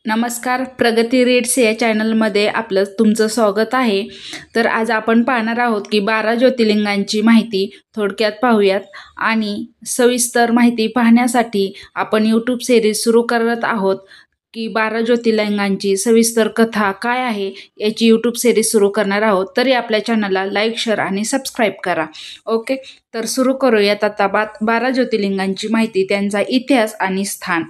नमस्कार, प्रगती रीड्स या चॅनलमध्ये तुमचं स्वागत आहे. तर आज आपण पाहणार आहोत की 12 ज्योतिर्लिंगांची माहिती थोडक्यात पाहूयात. आणि सविस्तर माहिती पाहण्यासाठी आपण यूट्यूब सिरीज सुरू करत आहोत की 12 ज्योतिर्लिंगांची सविस्तर कथा काय आहे याची यूट्यूब सिरीज सुरू करणार आहोत. तरी आपल्या चॅनलला लाईक, शेअर आणि सबस्क्राईब करा. ओके, तर सुरू करूयात आता 12 ज्योतिर्लिंगांची माहिती, त्यांचा इतिहास आणि स्थान.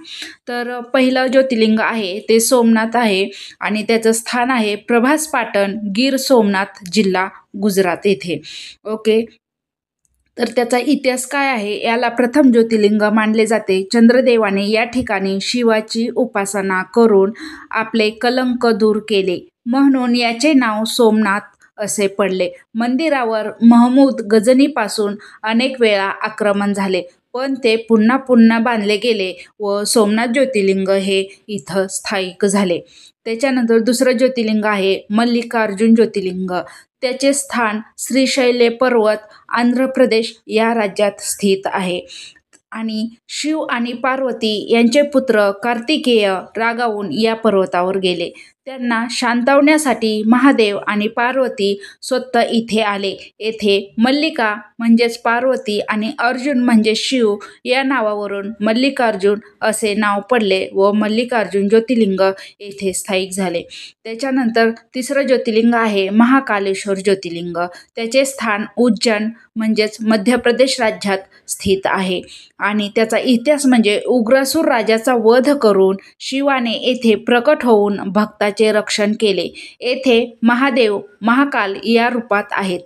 तर पहिलं ज्योतिर्लिंग आहे ते सोमनाथ आहे आणि त्याचं स्थान आहे प्रभास पाटण, गीर सोमनाथ जिल्हा, गुजरात येथे. ओके, तर त्याचा इतिहास काय आहे, याला प्रथम ज्योतिर्लिंग मानले जाते. चंद्रदेवाने या ठिकाणी शिवाची उपासना करून आपले कलंक दूर केले म्हणून याचे नाव सोमनाथ असे पडले. मंदिरावर महमूद गजनीपासून अनेक वेळा आक्रमण झाले, पण ते पुन्हा पुन्हा बांधले गेले व सोमनाथ ज्योतिर्लिंग हे इथं स्थायिक झाले. त्याच्यानंतर दुसरं ज्योतिर्लिंग आहे मल्लिकार्जुन ज्योतिर्लिंग. त्याचे स्थान श्रीशैल्य पर्वत, आंध्र प्रदेश या राज्यात स्थित आहे. आणि शिव आणि पार्वती यांचे पुत्र कार्तिकेय रागावून या पर्वतावर गेले. त्यांना शांतवण्यासाठी महादेव आणि पार्वती स्वतः इथे आले. येथे मल्लिका म्हणजेच पार्वती आणि अर्जुन म्हणजे शिव या नावावरून मल्लिकार्जुन असे नाव पडले व मल्लिकार्जुन ज्योतिर्लिंग येथे स्थायिक झाले. त्याच्यानंतर तिसरं ज्योतिर्लिंग आहे महाकालेश्वर ज्योतिर्लिंग. त्याचे स्थान उज्जैन म्हणजेच मध्य प्रदेश राज्यात स्थित आहे. आणि त्याचा इतिहास म्हणजे उग्रासूर राजाचा वध करून शिवाने येथे प्रकट होऊन भक्ताचे रक्षण केले. येथे महादेव महाकाल या रूपात आहेत.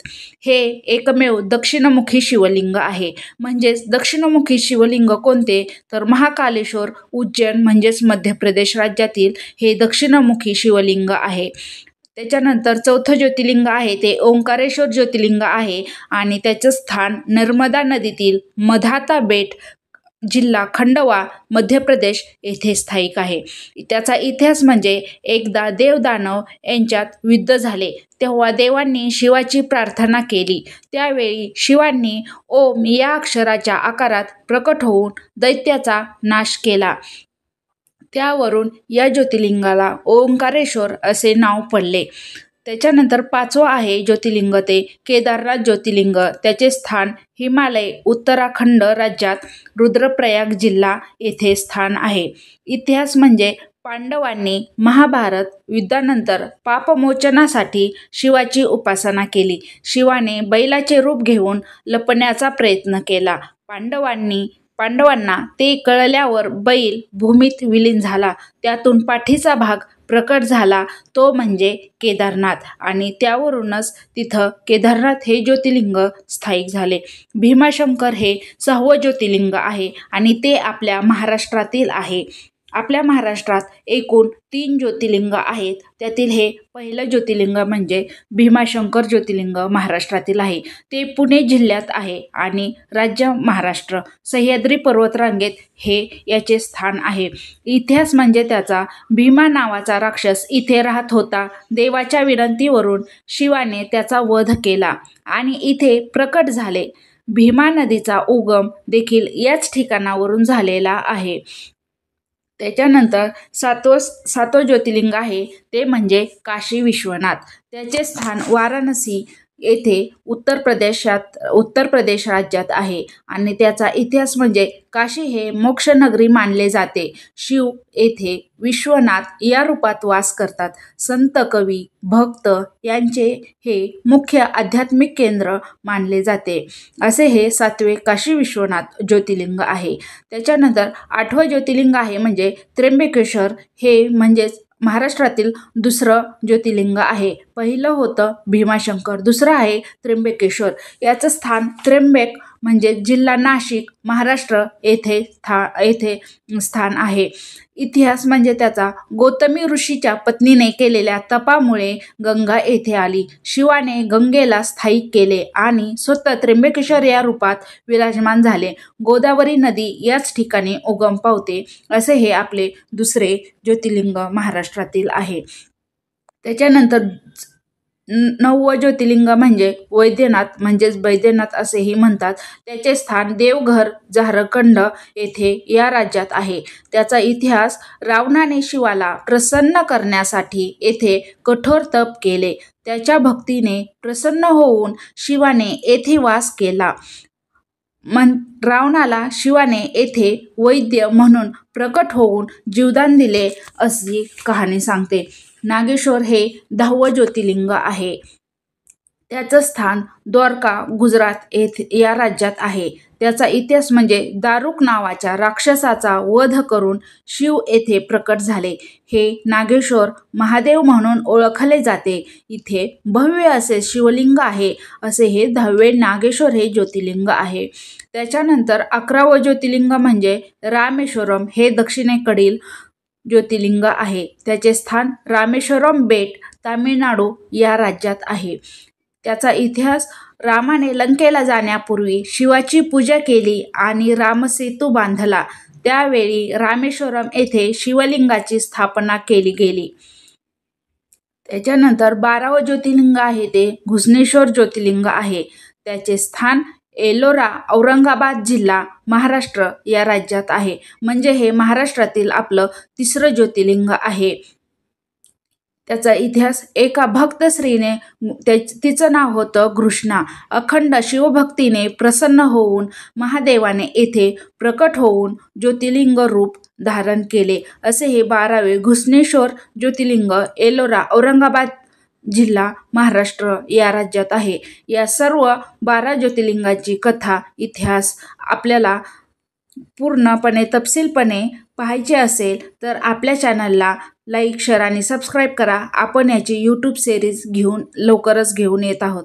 हे एकमेव दक्षिणमुखी शिवलिंग आहे. म्हणजेच दक्षिणमुखी शिवलिंग कोणते, तर महाकालेश्वर उज्जैन म्हणजेच मध्य प्रदेश राज्यातील हे दक्षिणमुखी शिवलिंग आहे. त्याच्यानंतर चौथं ज्योतिर्लिंग आहे ते ओंकारेश्वर ज्योतिर्लिंग आहे आणि त्याचं स्थान नर्मदा नदीतील मधाता बेट, जिल्हा खंडवा, मध्य प्रदेश येथे स्थायिक आहे. त्याचा इतिहास म्हणजे एकदा देवदानव यांच्यात युद्ध झाले तेव्हा देवांनी शिवाची प्रार्थना केली. त्यावेळी शिवांनी ओम या अक्षराच्या आकारात प्रकट होऊन दैत्याचा नाश केला. त्यावरून या ज्योतिर्लिंगाला ओंकारेश्वर असे नाव पडले. त्याच्यानंतर पाचवं आहे ज्योतिर्लिंग ते केदारनाथ ज्योतिर्लिंग. त्याचे स्थान हिमालय, उत्तराखंड राज्यात रुद्रप्रयाग जिल्हा येथे स्थान आहे. इतिहास म्हणजे पांडवांनी महाभारत युद्धानंतर पापमोचनासाठी शिवाची उपासना केली. शिवाने बैलाचे रूप घेऊन लपण्याचा प्रयत्न केला. पांडवांना ते कळल्यावर बैल भूमीत विलीन झाला. त्यातून पाठीचा भाग प्रकट झाला, तो म्हणजे केदारनाथ. आणि त्यावरूनच तिथं केदारनाथ हे ज्योतिर्लिंग स्थायिक झाले. भीमाशंकर हे 6वं ज्योतिर्लिंग आहे आणि ते आपल्या महाराष्ट्रातील आहे. आपल्या महाराष्ट्रात एकूण 3 ज्योतिर्लिंग आहेत. त्यातील हे पहिलं ज्योतिर्लिंग म्हणजे भीमाशंकर ज्योतिर्लिंग महाराष्ट्रातील आहे. ते पुणे जिल्ह्यात आहे आणि राज्य महाराष्ट्र, सह्याद्री पर्वतरांगेत हे याचे स्थान आहे. इतिहास म्हणजे त्याचा भीमा नावाचा राक्षस इथे राहत होता. देवाच्या विनंतीवरून शिवाने त्याचा वध केला आणि इथे प्रकट झाले. भीमा नदीचा उगम देखील याच ठिकाणावरून झालेला आहे. त्याच्यानंतर सातवं ज्योतिर्लिंग आहे ते म्हणजे काशी विश्वनाथ. त्याचे स्थान वाराणसी येथे उत्तर प्रदेश राज्यात आहे. आणि त्याचा इतिहास म्हणजे काशी हे मोक्षनगरी मानले जाते. शिव येथे विश्वनाथ या रूपात वास करतात. संत, कवी, भक्त यांचे हे मुख्य आध्यात्मिक केंद्र मानले जाते. असे हे 7वे काशी विश्वनाथ ज्योतिर्लिंग आहे. त्याच्यानंतर 8वं ज्योतिर्लिंग आहे म्हणजे त्र्यंबकेश्वर. हे म्हणजेच महाराष्ट्रातील 2रं ज्योतिर्लिंग आहे. पहिलं होतं भीमाशंकर, दुसरं आहे त्र्यंबकेश्वर. याचं स्थान त्र्यंबक म्हणजे जिल्हा नाशिक, महाराष्ट्र येथे स्थान आहे. इतिहास म्हणजे त्याचा गौतमी ऋषीच्या पत्नीने केलेल्या तपामुळे गंगा येथे आली. शिवाने गंगेला स्थायिक केले आणि स्वतः त्र्यंबकेश्वर या रूपात विराजमान झाले. गोदावरी नदी याच ठिकाणी उगम पावते. असे हे आपले 2रे ज्योतिर्लिंग महाराष्ट्रातील आहे. त्याच्यानंतर 9व ज्योतिर्लिंग म्हणजे वैद्यनाथ म्हणजेच बैद्यनाथ असेही म्हणतात. त्याचे स्थान देवघर झारखंड येथे या राज्यात आहे. त्याचा इतिहास रावणाने शिवाला प्रसन्न करण्यासाठी येथे कठोर तप केले. त्याच्या भक्तीने प्रसन्न होऊन शिवाने येथे वास केला. रावणाला शिवाने येथे वैद्य म्हणून प्रकट होऊन जीवदान दिले अशी कहाणी सांगते. नागेश्वर हे 10व ज्योतिर्लिंग आहे. त्याचं स्थान द्वारका गुजरात या राज्यात आहे. त्याचा इतिहास म्हणजे दारुक नावाच्या राक्षसाचा वध करून शिव येथे प्रकट झाले. हे नागेश्वर महादेव म्हणून ओळखले जाते. इथे भव्य असे शिवलिंग आहे. असे हे 10वे नागेश्वर हे ज्योतिर्लिंग आहे. त्याच्यानंतर 11वं ज्योतिर्लिंग म्हणजे रामेश्वरम हे दक्षिणेकडील ज्योतिर्लिंग आहे. त्याचे स्थान रामेश्वरम बेट तामिळनाडू या राज्यात आहे. त्याचा इतिहास रामाने लंकेला जाण्यापूर्वी शिवाची पूजा केली आणि रामसेतू बांधला. त्यावेळी रामेश्वरम येथे शिवलिंगाची स्थापना केली गेली. त्याच्यानंतर 12वं ज्योतिर्लिंग आहे ते घुसणेश्वर ज्योतिर्लिंग आहे. त्याचे स्थान एलोरा औरंगाबाद जिल्हा महाराष्ट्र या राज्यात आहे. म्हणजे हे महाराष्ट्रातील आपलं 3रं ज्योतिर्लिंग आहे. त्याचा इतिहास एका भक्त स्त्रीने तिचं नाव होतं घृष्णा. अखंड शिवभक्तीने प्रसन्न होऊन महादेवाने येथे प्रकट होऊन ज्योतिर्लिंग रूप धारण केले. असे हे 12वे घुसणेश्वर ज्योतिर्लिंग एलोरा औरंगाबाद जिल्हा महाराष्ट्र या राज्यात आहे. या सर्व 12 ज्योतिर्लिंगाची कथा इतिहास आपल्याला पूर्णपणे तपशीलपणे पाहायचे असेल तर आपल्या चॅनलला लाईक शेअर आणि सबस्क्राईब करा. आपण याची यूट्यूब सिरीज लवकरच घेऊन येत आहोत.